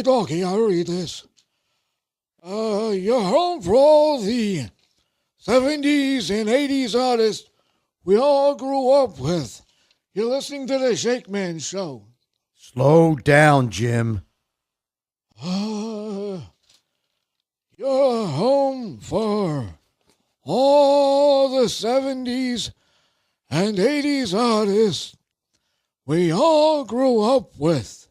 walkie-talkie. I'll read this. You're home for all the 70s and 80s artists we all grew up with. You're listening to the Shakeman Show. Slow down, Jim. You're home for all the 70s and 80s artists we all grew up with.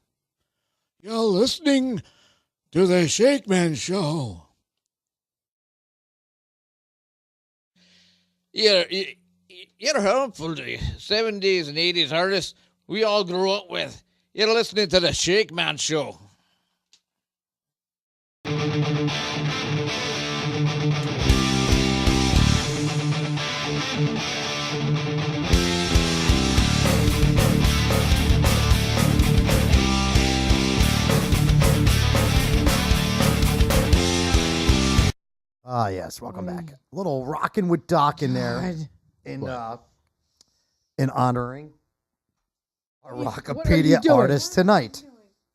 You're listening to the Shakeman Show. You're home for the 70s and 80s artists we all grew up with. You're listening to the Shakeman Show. Ah, yes. Welcome back. A little rockin' with Doc in there in honoring our Rockopedia artist tonight.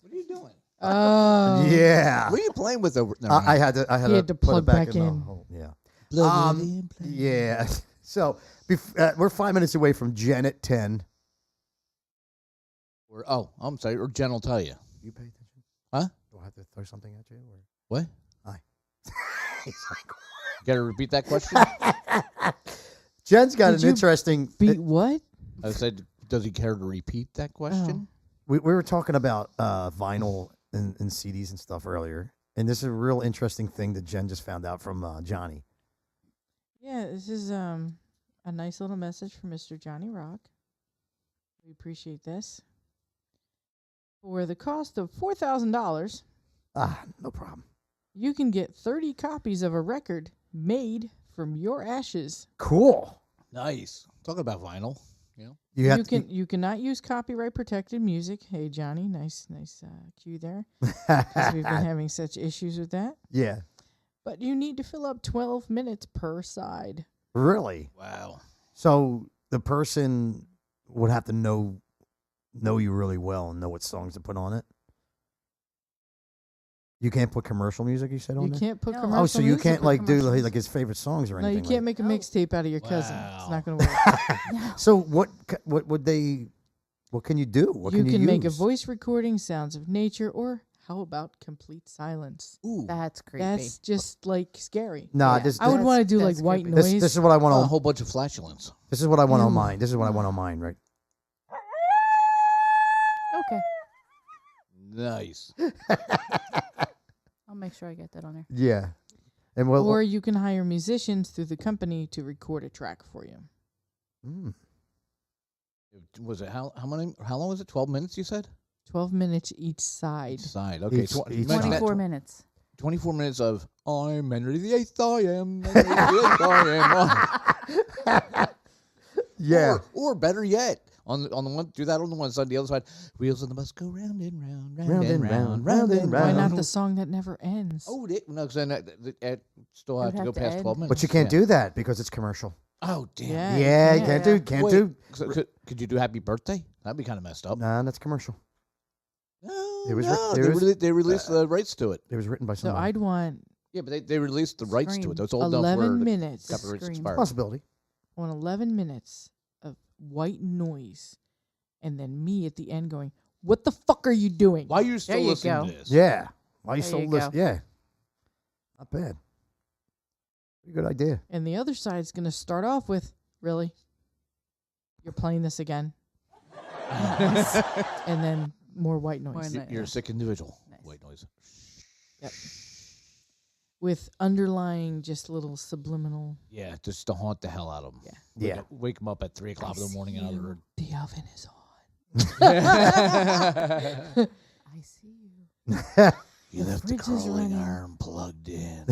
What are you doing? Yeah. What are you playing with over? No, I had to to put plug it back back in. in. The hole. Yeah. Plug it in, plug it in. Yeah. So we're 5 minutes away from Jen at 10. I'm sorry. Or Jen will tell you. You pay attention? Huh? Do I have to throw something at you? Or? What? Hi. He's like, Got to repeat that question? Jen's got an interesting. Beat what? I said, does he care to repeat that question? We were talking about vinyl and CDs and stuff earlier, and this is a real interesting thing that Jen just found out from Johnny. Yeah, this is a nice little message from Mr. Johnny Rock. We appreciate this. For the cost of $4,000, no problem. you can get 30 copies of a record made from your ashes. Cool. Nice. Talking about vinyl. You cannot use copyright protected music. Hey Johnny, nice cue there. 'Cause we've been having such issues with that. Yeah. But you need to fill up 12 minutes per side. Really? Wow. So the person would have to know you really well and know what songs to put on it. You can't put commercial music, you said, on You there? commercial music. Oh, so you can't do like his favorite songs or No, anything? you can't make a mixtape out of your cousin. It's not going to work. So what can you do? What you can can you make a use? voice recording, sounds of nature, or how about complete silence? Ooh. That's creepy. That's just like scary. Nah, Yeah. this I would want to do like that's white creepy. noise. this is what I want A on. whole bunch of flatulence. This is what I want on mine. This is what I want on mine, right? Okay. Nice. I'll make sure I get that on there. Yeah. And or you can hire musicians through the company to record a track for you. Was it how long was it? 12 minutes, you said? 12 minutes each side. Each side. Okay. Each side. 24 minutes. 24 minutes of I'm Henry the Eighth, I am Henry the Eighth, I am. yeah. Or better yet, on the one, do that on the one side, the other side, wheels on the bus go round and round, round and round, round and Why round. not the song that never ends? Oh, no, because then it still have It to would go have to past end. 12 minutes. But you can't do that because it's commercial. Oh, damn. Yeah. Yeah, you can't Wait, do. so could you do Happy Birthday? That'd be kind of messed up. Nah, that's commercial. No, It was no, writ- it was- they released the rights to it. It was written by So somebody. I'd want Yeah, but they released the rights to Scream. it. Those old enough 11 where the minutes. copyrights Scream. expired. Possibility. I want 11 minutes of white noise, and then me at the end going, "What the fuck are you doing?" Why are you still There you listening go. to this? Yeah. Why you There still you listen? go. Yeah. Not bad. Pretty good idea. And the other side's going to start off with, "Really? You're playing this again?" And then more white noise. More noise. You're a sick individual. Nice. White noise. Yep. With underlying just little subliminal. Yeah, just to haunt the hell out of them. Yeah. Wake them up at 3 o'clock in the morning and other. The oven is on. I see you. You left the fridge is curling running. iron plugged in.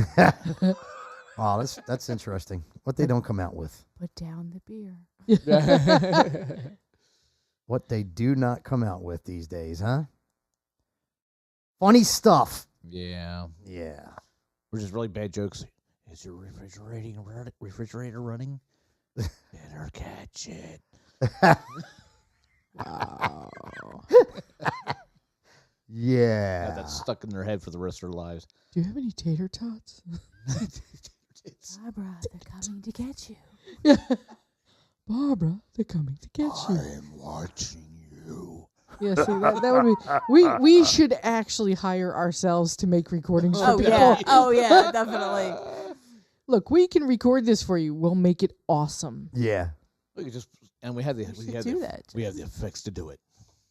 Oh, that's interesting. What they don't come out with. Put down the beer. What they do not come out with these days, huh? Funny stuff. Yeah. Yeah. Which is really bad jokes. Is your refrigerator running? Better catch it. Wow. Yeah. Have that stuck in their head for the rest of their lives. Do you have any tater tots? Barbara, they're coming to get you. Barbara, they're coming to get you. I'm watching you. Yeah, see, that would be. We should actually hire ourselves to make recordings for Oh people. yeah. Oh yeah, definitely. Look, we can record this for you. We'll make it awesome. Yeah. We could just we have the do that. We have the effects to do it.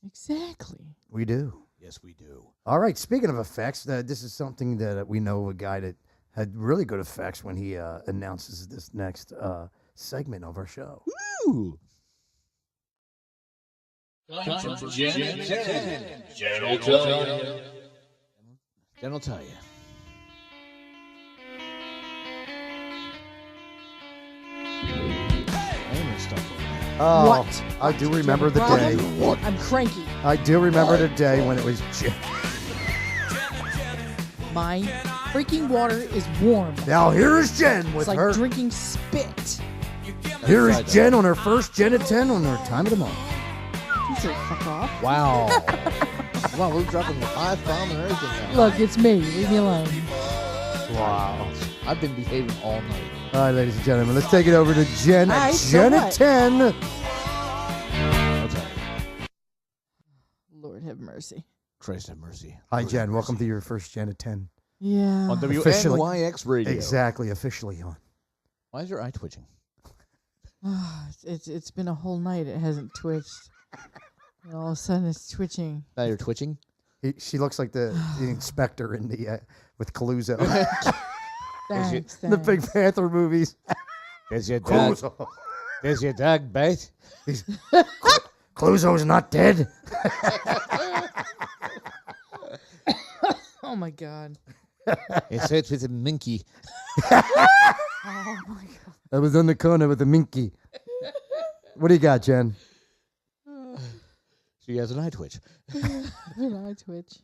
Exactly. We do. Yes, we do. All right. Speaking of effects, this is something that we know a guy that had really good effects when he announces this next segment of our show. Ooh. Jen will tell you. Jen will tell you. Oh, What? I do remember the Problem? day. I'm cranky. I do remember the day when it was Jen. My freaking water is warm. Now here's Jen It's with like her. drinking spit. Here is Jen on her first Jen at 10 on her time of the month. You say fuck off. Wow. Wow, we're dropping the 5-bomb and everything now. Look, it's me. Leave me alone. Wow. I've been behaving all night. All right, ladies and gentlemen, let's take it over to Jen at All right, so Jen at what? 10. I'll tell you. Lord have mercy. Christ have mercy. Hi, Jen. Welcome to your first Jen at 10. Yeah. On Officially. WNYX radio. Exactly, officially on. Why is your eye twitching? It's been a whole night. It hasn't twitched. And all of a sudden, it's twitching. Now you're twitching? She looks like the inspector in the with Caluso. Thanks. The Big Panther movies. Does your Caluso. Does your dog bite? Caluso's not dead. Oh my god. It starts with a minky. Oh my god. I was on the corner with a minky. What do you got, Jen? She has an eye twitch. I twitch.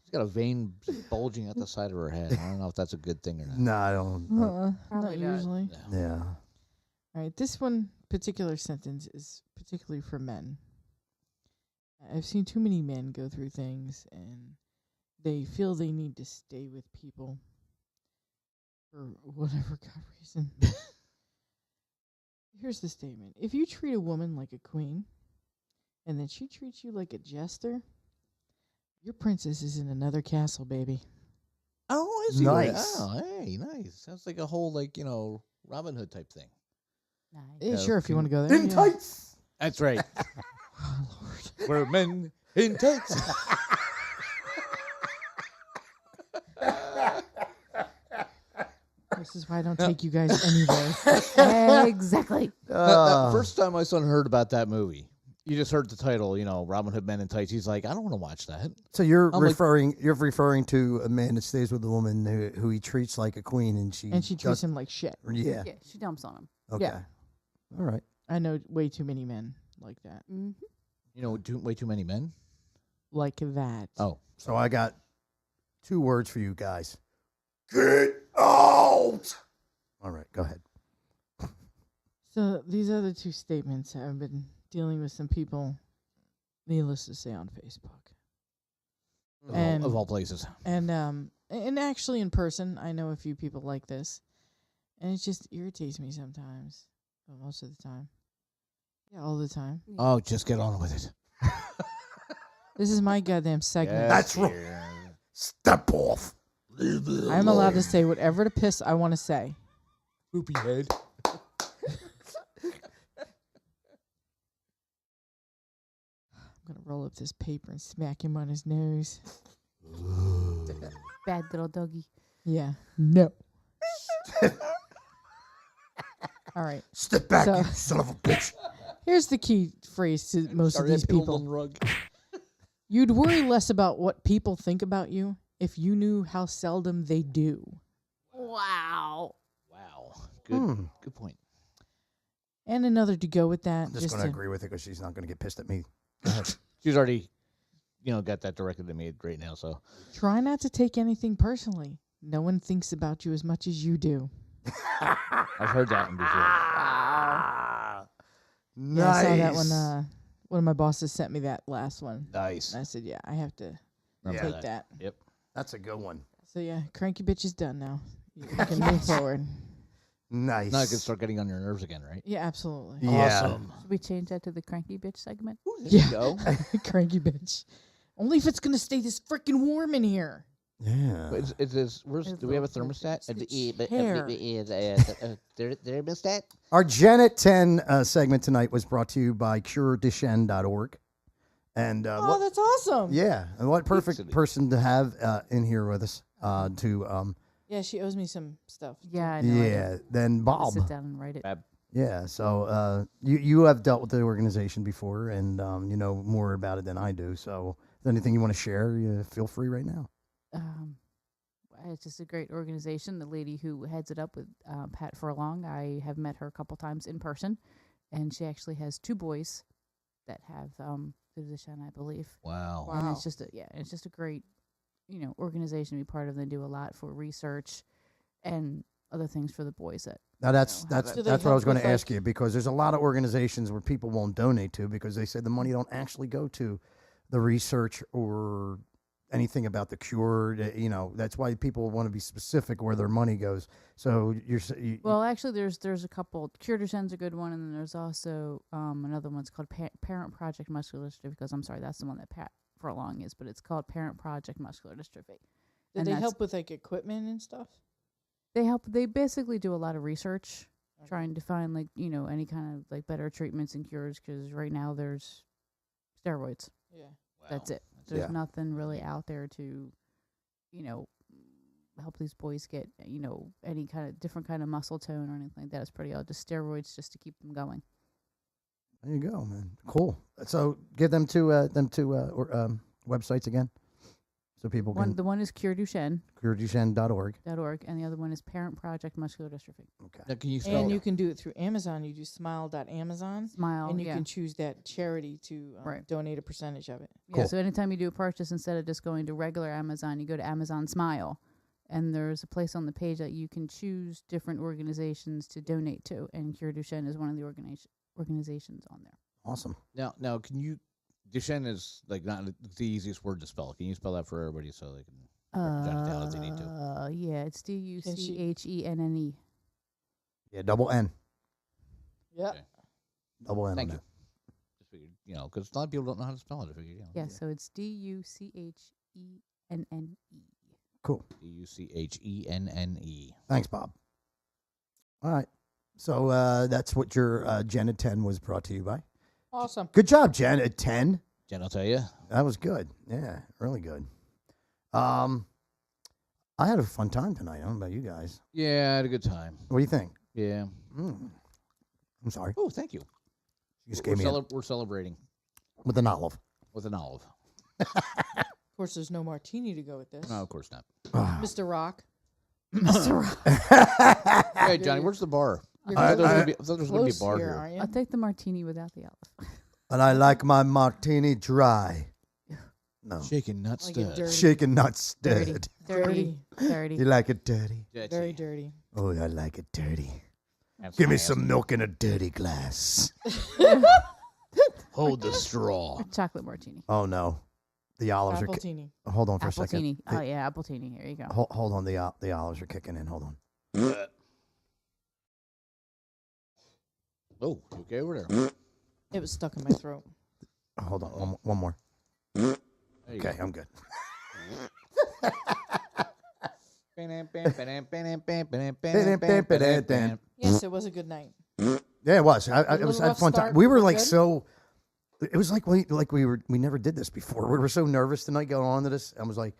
She's got a vein bulging at the side of her head. I don't know if that's a good thing or not. No, I don't. Not Probably not. usually. Yeah. All right, this one particular sentence is particularly for men. I've seen too many men go through things and they feel they need to stay with people for whatever god reason. Here's the statement. If you treat a woman like a queen and then she treats you like a jester, your princess is in another castle, baby. Oh, is he? Nice. Oh, hey, nice. Sounds like a whole, Robin Hood type thing. Nice. Yeah, sure, if you want to go there. In yeah. tights. That's right. Oh, Lord. We're men in tights. This is why I don't take you guys anywhere. Exactly. That first time my son heard about that movie, you just heard the title, Robin Hood Men in Tights. He's like, I don't want to watch that. So you're I'm like- referring to a man that stays with a woman who he treats like a queen, and she treats does- him like shit. Yeah. Yeah, she dumps on him. Okay. Yeah. All right. I know way too many men like that. Way too many men. Like that. Oh, So I got 2 words for you guys. Get out. All right. Go ahead. So these other 2 statements, I've been dealing with some people, needless to say, on Facebook. of all places. And actually in person, I know a few people like this. And it just irritates me sometimes. But most of the time. Yeah, all the time. Oh, just get on with it. This is my goddamn segment. That's right. Step off. I'm allowed to say whatever the piss I want to say. Poopy head. I'm going to roll up this paper and smack him on his nose. Bad little doggy. Yeah. No. All right. Step back, So- you son of a bitch. Here's the key phrase to most of these people. Rug. You'd worry less about what people think about you if you knew how seldom they do. Wow. Wow. Good point. And another to go with that. I'm just going to agree with it because she's not going to get pissed at me. Go ahead. She's already, got that directed at me right now. So Try not to take anything personally. No one thinks about you as much as you do. I've heard that one before. Wow. Yeah, I saw that one. One of my bosses sent me that last one. Nice. And I said, yeah, I have to Remember Take that. Yep. That's a good one. So yeah, cranky bitch is done now. You can move forward. Nice. Now I can start getting on your nerves again, right? Yeah, absolutely. Yeah. Awesome. Should we change that to the cranky bitch segment? There Yeah. you go. Cranky bitch. Only if it's gonna stay this freaking warm in here. Yeah. But do we have a thermostat? Hair. Thermostat? Our Janet 10 segment tonight was brought to you by CureDuchenne.org. And Oh, that's awesome. yeah, and what perfect Excellent. person to have in here with us Yeah, she owes me some stuff. Yeah, I know. yeah, then Bob. Sit down and write it. Yeah, so you have dealt with the organization before, and you know more about it than I do. So, if there's anything you want to share, you feel free right now. It's just a great organization. The lady who heads it up with Pat Furlong, I have met her a couple times in person, and she actually has 2 boys that have physician, I believe. Wow. Wow. And it's just it's just a great, organization to be part of. They do a lot for research and other things for the boys that. Now that's have it. Do they what I was help going to with, ask you, because there's a lot of organizations where people won't donate to because they say the money don't actually go to the research or anything about the cure. That's why people want to be specific where their money goes. So Well, actually, there's a couple. Cure Duchenne's a good one, and then there's also another one's called Parent Project Muscular Dystrophy. Because I'm sorry, that's the one that Pat Furlong is, but it's called Parent Project Muscular Dystrophy. Did And they that's- help with like equipment and stuff? They help. They basically do a lot of research, trying to find any kind of better treatments and cures. Because right now there's steroids. Yeah. That's it. There's Yeah. nothing really out there to, help these boys get, any kind of different kind of muscle tone or anything like that. It's pretty odd. Just steroids just to keep them going. there you go, man. Cool. So give them two websites again, so people can The one is CureDuchenne.org, CureDuchenne.org. and the other one is Parent Project Muscular Dystrophy. Okay. Now, can you spell And you can do it through Amazon. You do smile.amazon. Smile. And you yeah. can choose that charity to Right. donate a percentage of it. Yeah, Cool. so anytime you do a purchase, instead of just going to regular Amazon, you go to Amazon Smile. And there's a place on the page that you can choose different organizations to donate to. And Cure Duchenne is one of the organizations on there. Awesome. Now, can you? Duchenne is not the easiest word to spell. Can you spell that for everybody so they can jot it down if they need to? Yeah, it's DUCHENNE. Yeah, double N. Yeah. Okay. Double N. Thank on you. Just figured, because a lot of people don't know how to spell it. I figured, Yeah, so it's DUCHENNE. Cool. DUCHENNE. Thanks, Bob. All right. So that's what your Janet 10 was brought to you by. Awesome. Good job, Janet 10. Jen, I'll tell you. That was good. Yeah, really good. I had a fun time tonight. I don't know about you guys. Yeah, I had a good time. What do you think? Yeah. I'm sorry. Oh, thank you. You just gave me We're celebrating with an olive. with an olive. Of course, there's no martini to go with this. No, of course not. Mr. Rock. Hey, Johnny, where's the bar? You're I thought close- there was going to be a close bar here, here. aren't you? I'll take the martini without the olive. And I like my martini dry. No. Shaken, not Like it stirred. dirty. Shaken, not Dirty. stirred. Dirty. Dirty. You like it dirty? Very dirty. Oh, I like it dirty. That's Give me nasty. some milk in a dirty glass. Hold the straw. Chocolate martini. Oh, no. The olives are... Appletini. Hold on for a second. Appletini. Oh, yeah, appletini. Here you go. Hold on. The olives are kicking in. Hold on. Oh, you okay over there? It was stuck in my throat. Hold on. One more. There you Okay, I'm good. Yes, it was a good night. Yeah, it was. I little was had rough fun time. start, We were but like good? so. It was like we never did this before. We were so nervous tonight going on to this. I was like,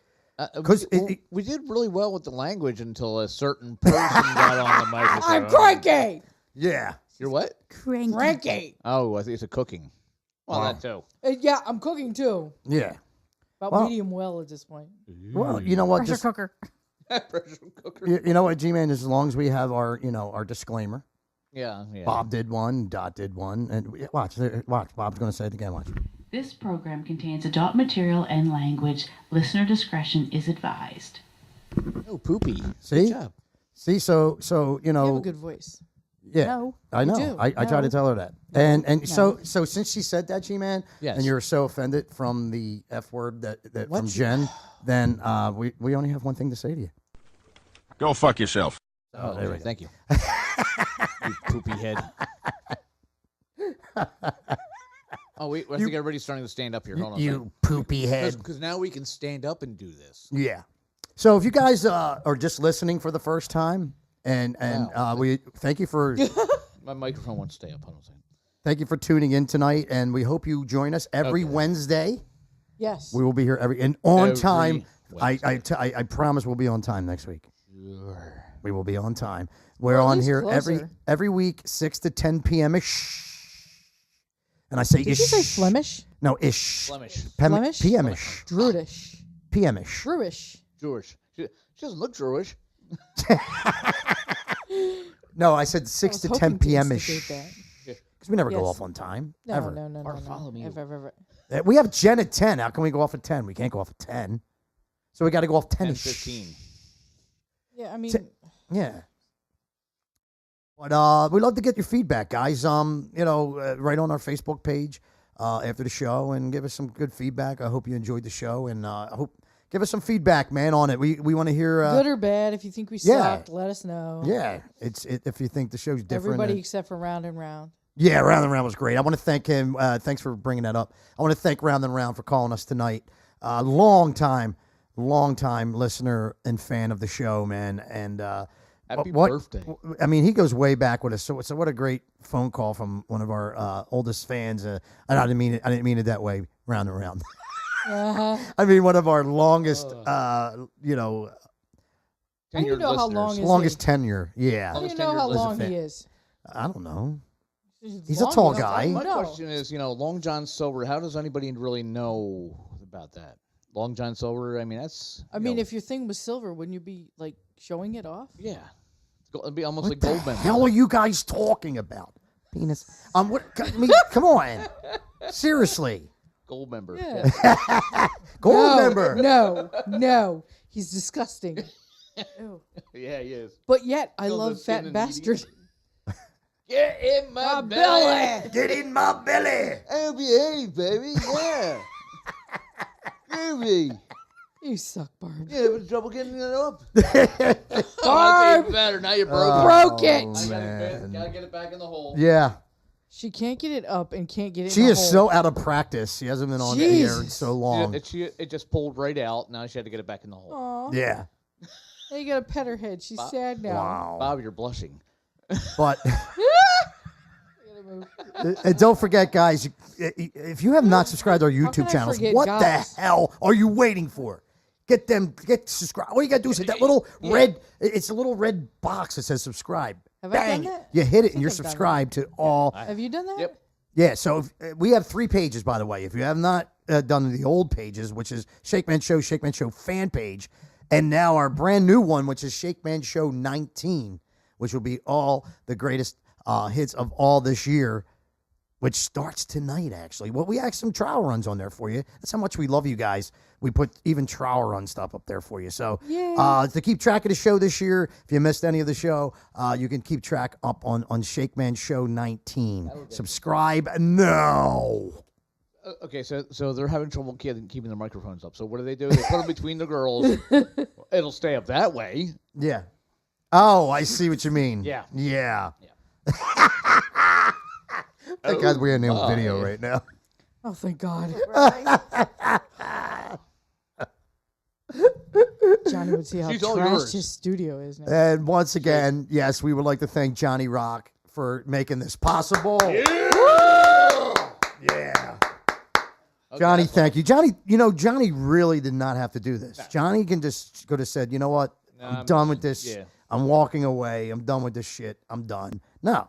'Cause we did really well with the language until a certain person got on the microphone. I'm cranky. yeah, You're what? Cranky. Cranky. Oh, I think it's a cooking. Well, Wow. that too. Yeah, I'm cooking too. yeah. About Well- medium well at this point. Well, you know what? Pressure Just cooker. Pressure cooker. you know what, G-Man. As long as we have our our disclaimer. Yeah. Bob did one. Dot did one. And watch. Bob's going to say it again. Watch. This program contains adult material and language. Listener discretion is advised. Oh, poopy. See? Good job. See, so You have a know, good voice. Yeah, No. I know. do. I tried to No. tell her that. And so since she said that, G-Man, Yes. and you're so offended from the F word that from What's- Jen, then we only have one thing to say to you. Go fuck yourself. Oh, there we go. Thank you. You poopy head. Oh, wait. I think everybody's starting to stand up here. Hold on. You poopy head. Because now we can stand up and do this. Yeah. So if you guys are just listening for the first time, and Wow. we thank you for My microphone won't stay up. Hold on a second. thank you for tuning in tonight, and we hope you join us every Okay. Wednesday. Yes. We will be here on Every time. Wednesday. I promise we'll be on time next week. Sure. We will be on time. We're Well, at on least here closer. every week, 6 to 10 p.m. ish. And I say Did ish. you say Flemish? No, ish. Flemish. Flemish? PM ish. Druidish. PM ish. Druish. Jewish. She doesn't look Jewish. No, I said 6 to 10 p.m. ish. Yes. Because we never go Yes. off on time. No, ever. no, no, Or no, no. follow me. Ever. We have Jen at 10. How can we go off at 10? We can't go off at 10. So we got to go off 10 ish. 10:15. Yeah, I mean, Yeah. But we love to get your feedback, guys. Right on our Facebook page after the show, and give us some good feedback. I hope you enjoyed the show, and I hope give us some feedback, man, on it. We want to hear. good or bad. If you think we yeah. sucked, let us know. Yeah, if you think the show's different. Everybody except for Round and Round. Yeah, Round and Round was great. I want to thank him. Thanks for bringing that up. I want to thank Round and Round for calling us tonight. Long time listener and fan of the show, man. And Happy what- birthday. I mean, he goes way back with us. So what a great phone call from one of our oldest fans. And I didn't mean it that way. Round and Round. Uh-huh. I mean, one of our longest, 10 How do you year know how listeners. long is longest he? tenure. Yeah, How do you longest know how tenured long listener. he is? I don't know. He's He's a long tall enough. guy. My No. question is, Long John Silver, how does anybody really know about that? Long John Silver, I mean, that's... I mean, if your thing was silver, wouldn't you be like showing it off? Yeah. It'd be almost What like the gold member. hell are you guys talking about? Penis. What? I mean, come on. Seriously. Gold member. Yeah. Gold no, member. No. He's disgusting. Ew. Yeah, he is. But yet, I Still love the skin fat and bastard. Get in my, My belly. Get in my belly. Oh, behave, baby. Yeah. Groovy. You suck, Barb. Yeah, having trouble getting it up. Barb! Oh, better. Now you're broken. Broke it. Oh, man. Gotta get it back in the hole. Yeah. She can't get it up and can't get it She in the is hole. so out of practice. She hasn't been on the air in Jesus. so long. It just pulled right out. Now she had to get it back in the hole. Aw. Yeah. Now you gotta pet her head. She's sad now. Wow. Bob, you're blushing. But and don't forget, guys, if you have not subscribed to our can YouTube I channels, forget what guys? the hell are you waiting for? Get subscribed. All you gotta do is hit that little red. It's a little red box that says subscribe. Have I done Bang! that? You hit it, I and you're think I've done subscribed to all. Have you done that? Yep. Yeah, so we have 3 pages, by the way. If you have not done the old pages, which is Shakeman Show fan page, and now our brand new one, which is Shakeman Show 19, which will be all the greatest hits of all this year, which starts tonight, actually. Well, we have some trial runs on there for you. That's how much we love you guys. We put even trial run stuff up there for you. So to keep track of the show this year, if you missed any of the show, you can keep track up on Shakeman Show 19. Subscribe now. Okay, so they're having trouble keeping their microphones up. So what do? They put them between the girls. It'll stay up that way. Yeah. Oh, I see what you mean. Yeah. Yeah. Thank God we're in the video right now. Oh, thank God. Johnny would see how She's all trashed yours. his studio is now. And once again, yes, we would like to thank Johnny Rock for making this possible. Yeah. Johnny, thank you. Johnny, Johnny really did not have to do this. Johnny can just could have said, you know what? I'm done with this. yeah. I'm walking away. I'm done with this shit. I'm done. No.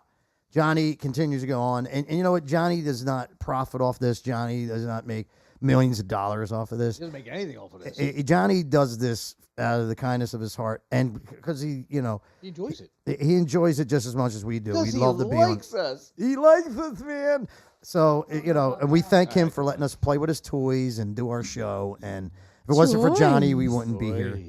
Johnny continues to go on. And you know what? Johnny does not profit off this. Johnny does not make millions of dollars off of this. He doesn't make anything off of this. Johnny does this out of the kindness of his heart. And because he enjoys it. he enjoys it just as much as we do. We'd love to be on. us. He likes us, man. So, and we thank him for letting us play with his toys and do our show. And if it wasn't for Johnny, we wouldn't be here.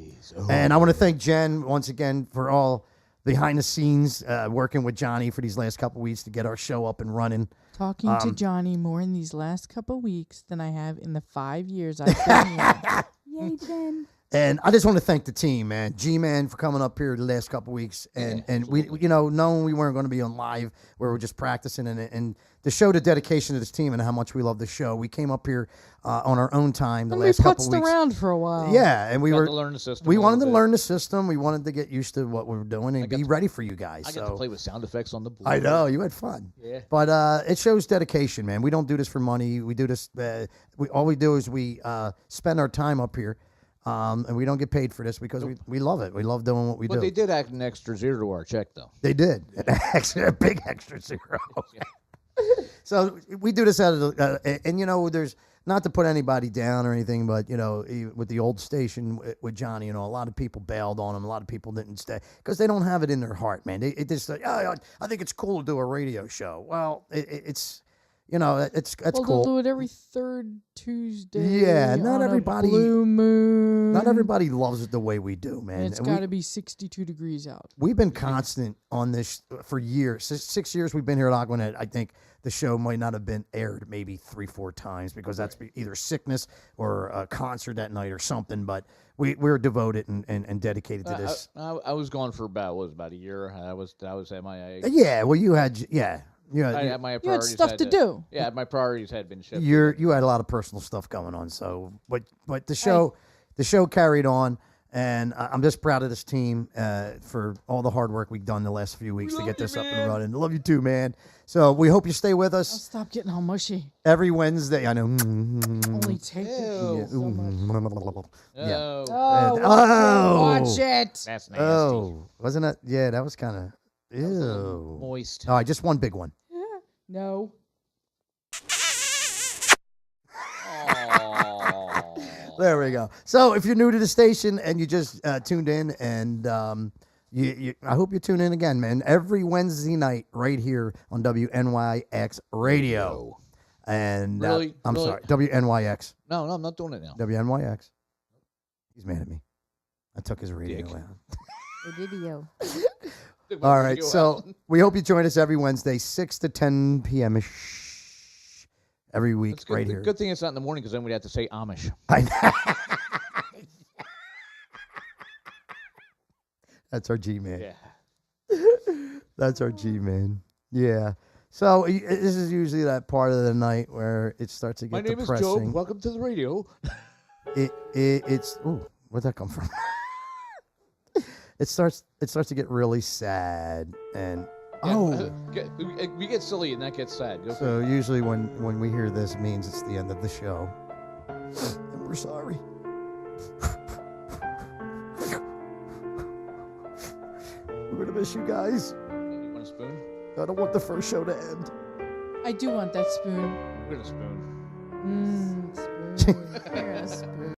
And I want to thank Jen once again for all behind the scenes, working with Johnny for these last couple weeks to get our show up and running. Talking to Johnny more in these last couple weeks than I have in the 5 years I've been here. Yay, Jen. And I just want to thank the team, man. G-Man for coming up here the last couple weeks. And we, knowing we weren't going to be on live, where we're just practicing and to show the dedication of this team and how much we love the show, we came up here on our own time the And last we couple putzed weeks. around for a while. Yeah, and we Got were to learn the system. we a wanted to little bit. learn the system. We wanted to get used to what we were doing and be ready for you guys. I got to play with sound effects on the board. I know you had fun. Yeah. But it shows dedication, man. We don't do this for money. We do this. All we do is we spend our time up here, and we don't get paid for this because we love it. We love doing what we do. But they did add an extra zero to our check, though. They did. A big extra zero. So we do this out of the, and there's not to put anybody down or anything, but with the old station with Johnny, a lot of people bailed on him. A lot of people didn't stay because they don't have it in their heart, man. They just like, I think it's cool to do a radio show. Well, it's that's Well, cool. they'll do it every third Tuesday. Yeah, not on a everybody- blue moon. Not everybody loves it the way we do, man. And it's And got to be 62 degrees out. we've been constant on this for years. 6 years we've been here at Aquanet. I think the show might not have been aired maybe 3-4 times because that's either sickness or a concert that night or something. But we're devoted and dedicated to this. I was gone for about a year. I was MIA. Yeah, well, you had I had my You had priorities stuff to do. Yeah, my priorities had been shifted. you had a lot of personal stuff going on. So, but the show carried on. And I'm just proud of this team for all the hard work we've done the last few weeks to get this up and running. I love you too, man. So we hope you stay with I'll us stop getting all mushy. every Wednesday. I know. Only take it so much. Yeah. Oh, watch it. That's nasty. Oh, wasn't it? Yeah, that was kind of ew. Moist. All right, just one big one. No. There we go. So if you're new to the station and you just tuned in, and I hope you tune in again, man. Every Wednesday night, right here on WNYX Radio. And Really? I'm Really? sorry, WNYX. No, I'm not doing it now. WNYX. He's mad at me. I took his radio Dick. out. The video. All right, so we hope you join us every Wednesday, 6 to 10 p.m. -ish. Every week, It's good, right here. Good thing it's not in the morning because then we'd have to say Amish. That's our G-man. Yeah. That's our G-man. Yeah. So this is usually that part of the night where it starts to get My name is depressing. Joe. Welcome to the radio. It's ooh, where'd that come from? It starts to get really sad and We get silly and that gets sad. Go so usually when we hear this, it means it's the end of the show. And we're sorry. We're gonna miss you guys. You want a spoon? I don't want the first show to end. I do want that spoon. We're gonna spoon. Spoon. Here's a spoon.